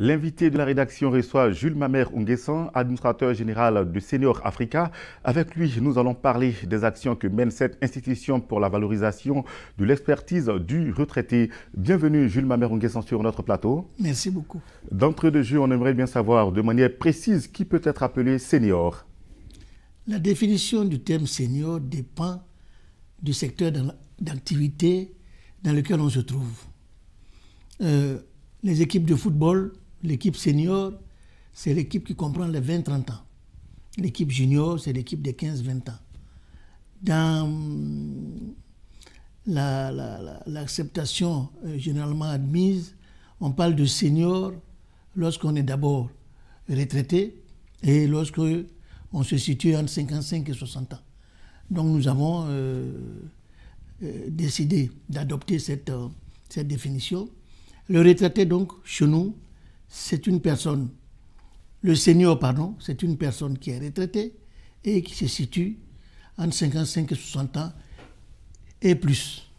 L'invité de la rédaction reçoit Jules Mamère Unguessan, administrateur général de Senior Africa. Avec lui, nous allons parler des actions que mène cette institution pour la valorisation de l'expertise du retraité. Bienvenue Jules Mamère Unguessan sur notre plateau. Merci beaucoup. D'entrée de jeu, on aimerait bien savoir de manière précise qui peut être appelé senior. La définition du terme senior dépend du secteur d'activité dans lequel on se trouve. Les équipes de football, l'équipe senior, c'est l'équipe qui comprend les 20-30 ans. L'équipe junior, c'est l'équipe des 15-20 ans. Dans l'acceptation généralement admise, on parle de senior lorsqu'on est d'abord retraité et lorsque on se situe entre 55 et 60 ans. Donc nous avons décidé d'adopter cette définition. Le retraité, donc, chez nous, c'est une personne, le senior, pardon, c'est une personne qui est retraitée et qui se situe entre 55 et 60 ans et plus.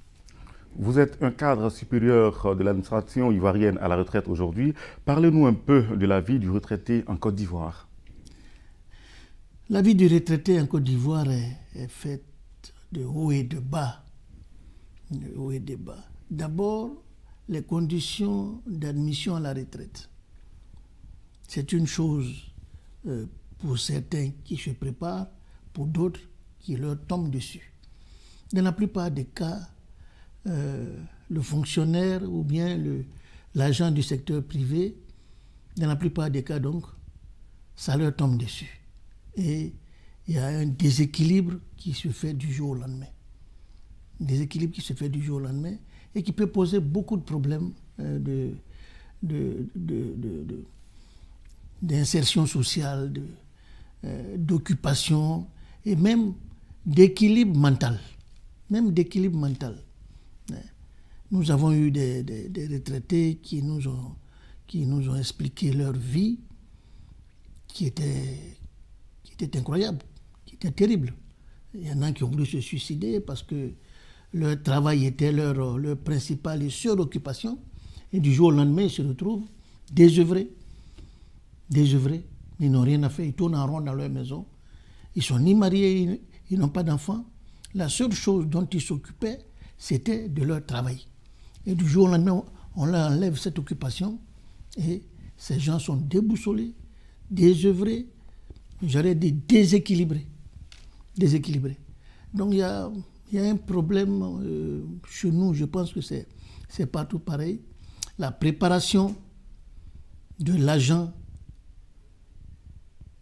Vous êtes un cadre supérieur de l'administration ivoirienne à la retraite aujourd'hui. Parlez-nous un peu de la vie du retraité en Côte d'Ivoire. La vie du retraité en Côte d'Ivoire est faite de haut et de bas. De haut et de bas. D'abord, les conditions d'admission à la retraite. C'est une chose pour certains qui se préparent, pour d'autres qui leur tombent dessus. Dans la plupart des cas, le fonctionnaire ou bien l'agent du secteur privé, dans la plupart des cas donc, ça leur tombe dessus. Et il y a un déséquilibre qui se fait du jour au lendemain. Un déséquilibre qui se fait du jour au lendemain et qui peut poser beaucoup de problèmes d'insertion sociale, d'occupation et même d'équilibre mental. Même d'équilibre mental. Nous avons eu des retraités qui nous ont expliqué leur vie qui était incroyable, qui était terrible. Il y en a qui ont voulu se suicider parce que leur travail était leur principale et seule occupation. Et du jour au lendemain, ils se retrouvent désœuvrés. Ils n'ont rien à faire, ils tournent en rond dans leur maison. Ils ne sont ni mariés, ils n'ont pas d'enfants. La seule chose dont ils s'occupaient, c'était de leur travail. Et du jour au lendemain, on leur enlève cette occupation et ces gens sont déboussolés, désœuvrés, j'aurais dit déséquilibrés. Donc il y a un problème chez nous, je pense que c'est partout pareil. La préparation de l'agent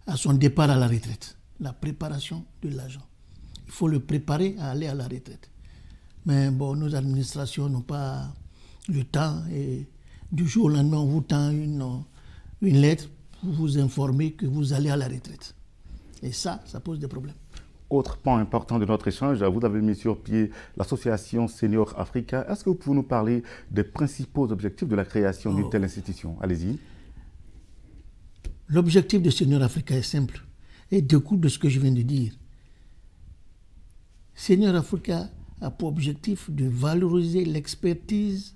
à son départ à la retraite. La préparation de l'agent. Il faut le préparer à aller à la retraite. Mais bon, nos administrations n'ont pas le temps et du jour au lendemain, on vous tend une lettre pour vous informer que vous allez à la retraite. Et ça pose des problèmes. Autre point important de notre échange, vous avez mis sur pied l'association Senior Africa. Est-ce que vous pouvez nous parler des principaux objectifs de la création d'une telle institution? Allez-y. L'objectif de Senior Africa est simple et découle de ce que je viens de dire. Senior Africa a pour objectif de valoriser l'expertise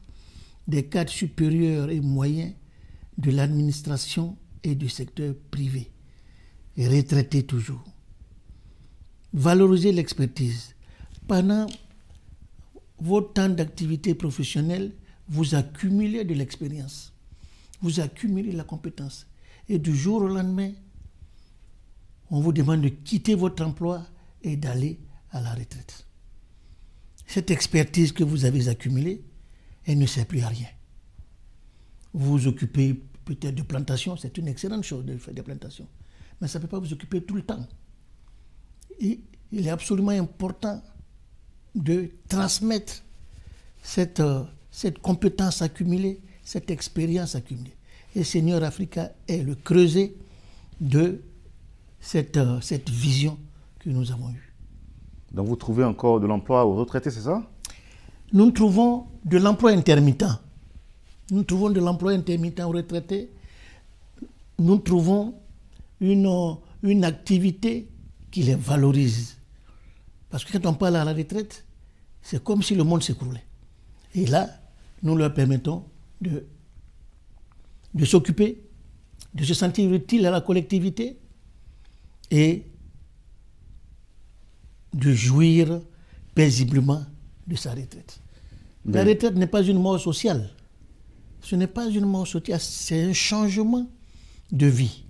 des cadres supérieurs et moyens de l'administration et du secteur privé, et retraités toujours. Valoriser l'expertise. Pendant votre temps d'activité professionnelle, vous accumulez de l'expérience, vous accumulez la compétence. Et du jour au lendemain, on vous demande de quitter votre emploi et d'aller à la retraite. Cette expertise que vous avez accumulée, elle ne sert plus à rien. Vous vous occupez peut-être de plantation, c'est une excellente chose de faire des plantations, mais ça ne peut pas vous occuper tout le temps. Et il est absolument important de transmettre cette compétence accumulée, cette expérience accumulée. Et Senior Africa est le creuset de cette vision que nous avons eue. Donc vous trouvez encore de l'emploi aux retraités, c'est ça? Nous trouvons de l'emploi intermittent. Nous trouvons de l'emploi intermittent aux retraités. Nous trouvons une activité qui les valorise. Parce que quand on parle à la retraite, c'est comme si le monde s'écroulait. Et là, nous leur permettons de de s'occuper, de se sentir utile à la collectivité et de jouir paisiblement de sa retraite. La retraite n'est pas une mort sociale. Ce n'est pas une mort sociale, c'est un changement de vie.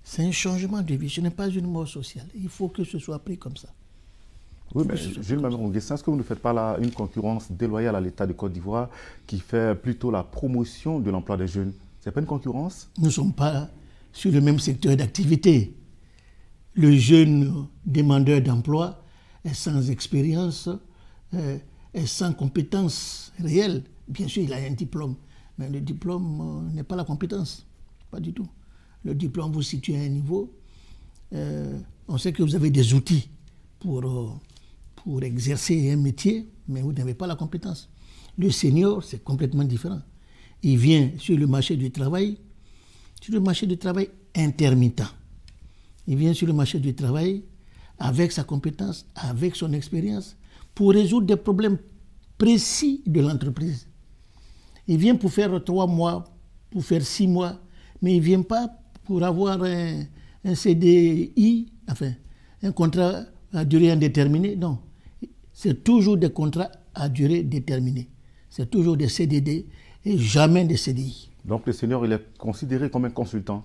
C'est un changement de vie, ce n'est pas une mort sociale. Il faut que ce soit pris comme ça. Oui, mais Jules Mamère Nguessan, est-ce que vous ne faites pas là une concurrence déloyale à l'État de Côte d'Ivoire qui fait plutôt la promotion de l'emploi des jeunes? Ce n'est pas une concurrence? Nous ne sommes pas sur le même secteur d'activité. Le jeune demandeur d'emploi est sans expérience, est sans compétence réelle. Bien sûr, il a un diplôme, mais le diplôme n'est pas la compétence, pas du tout. Le diplôme vous situe à un niveau. On sait que vous avez des outils pour exercer un métier, mais vous n'avez pas la compétence. Le senior, c'est complètement différent. Il vient sur le marché du travail intermittent. Il vient sur le marché du travail avec sa compétence, avec son expérience, pour résoudre des problèmes précis de l'entreprise. Il vient pour faire 3 mois, pour faire 6 mois, mais il ne vient pas pour avoir un CDI, enfin, un contrat à durée indéterminée. Non, c'est toujours des contrats à durée déterminée. C'est toujours des CDD et jamais des CDI. Donc le senior, il est considéré comme un consultant?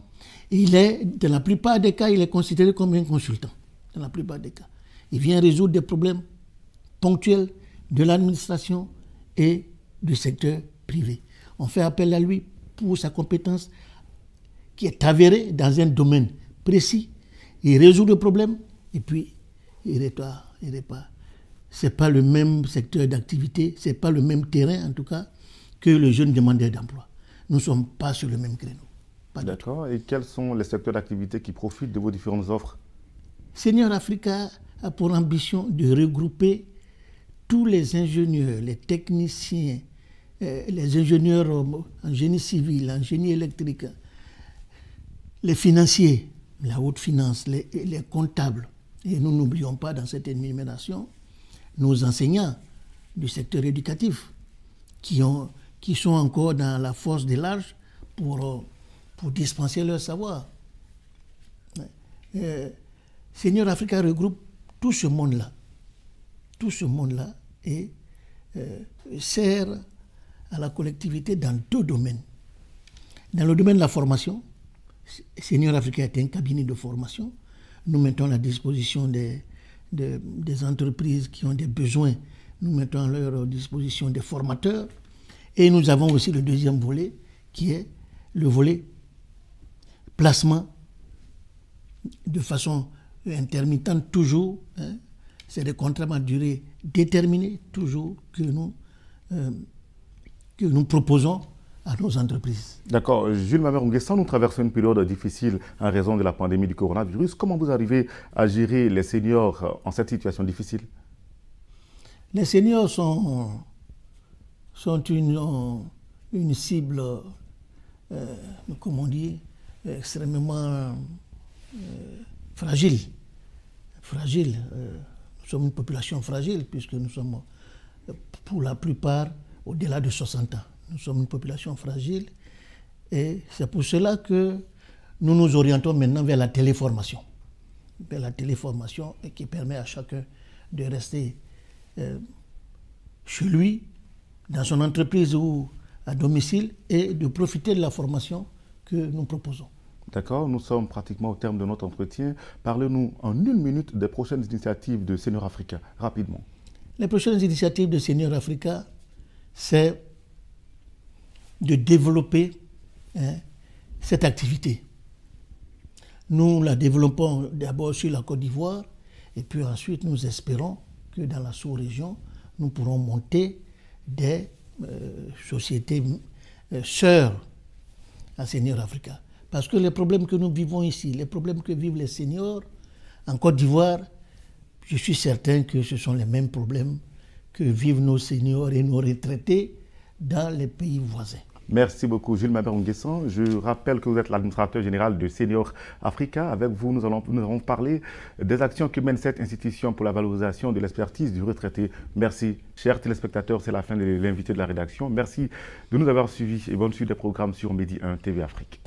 Dans la plupart des cas, il est considéré comme un consultant. Dans la plupart des cas. Il vient résoudre des problèmes ponctuels de l'administration et du secteur privé. On fait appel à lui pour sa compétence qui est avérée dans un domaine précis. Il résout le problème et puis il répare. Ce n'est pas le même secteur d'activité, ce n'est pas le même terrain en tout cas que le jeune demandeur d'emploi. Nous ne sommes pas sur le même créneau. D'accord. Et quels sont les secteurs d'activité qui profitent de vos différentes offres? Senior Africa a pour ambition de regrouper tous les ingénieurs, les techniciens, les ingénieurs en génie civil, en génie électrique, les financiers, la haute finance, les comptables. Et nous n'oublions pas dans cette énumération nos enseignants du secteur éducatif qui sont encore dans la force des larges pour dispenser leur savoir. Senior Africa regroupe tout ce monde-là. Tout ce monde-là et sert à la collectivité dans 2 domaines. Dans le domaine de la formation, Senior Africa est un cabinet de formation. Nous mettons à la disposition des entreprises qui ont des besoins. Nous mettons à leur disposition des formateurs. Et nous avons aussi le deuxième volet, qui est le volet placement de façon intermittente toujours. C'est des contrats à durée déterminée toujours que nous proposons à nos entreprises. D'accord. Jules Mamère Nguessan, nous traversons une période difficile en raison de la pandémie du coronavirus. Comment vous arrivez à gérer les seniors en cette situation difficile? Les seniors sont une cible, comment on dit, extrêmement fragile. Nous sommes une population fragile puisque nous sommes, pour la plupart, au-delà de 60 ans. Nous sommes une population fragile et c'est pour cela que nous nous orientons maintenant vers la téléformation. Vers la téléformation qui permet à chacun de rester chez lui, dans son entreprise ou à domicile et de profiter de la formation que nous proposons. D'accord, nous sommes pratiquement au terme de notre entretien. Parlez-nous en 1 minute des prochaines initiatives de Senior Africa, rapidement. Les prochaines initiatives de Senior Africa, c'est de développer cette activité. Nous la développons d'abord sur la Côte d'Ivoire et puis ensuite nous espérons que dans la sous-région, nous pourrons monter des sociétés sœurs à Senior Africa. Parce que les problèmes que nous vivons ici, les problèmes que vivent les seniors en Côte d'Ivoire, je suis certain que ce sont les mêmes problèmes que vivent nos seniors et nos retraités dans les pays voisins. Merci beaucoup, Jules Mamer Nguessan. Je rappelle que vous êtes l'administrateur général de Senior Africa. Avec vous, nous allons parler des actions que mène cette institution pour la valorisation de l'expertise du retraité. Merci, chers téléspectateurs. C'est la fin de l'invité de la rédaction. Merci de nous avoir suivis et bonne suite des programmes sur Medi 1 TV Afrique.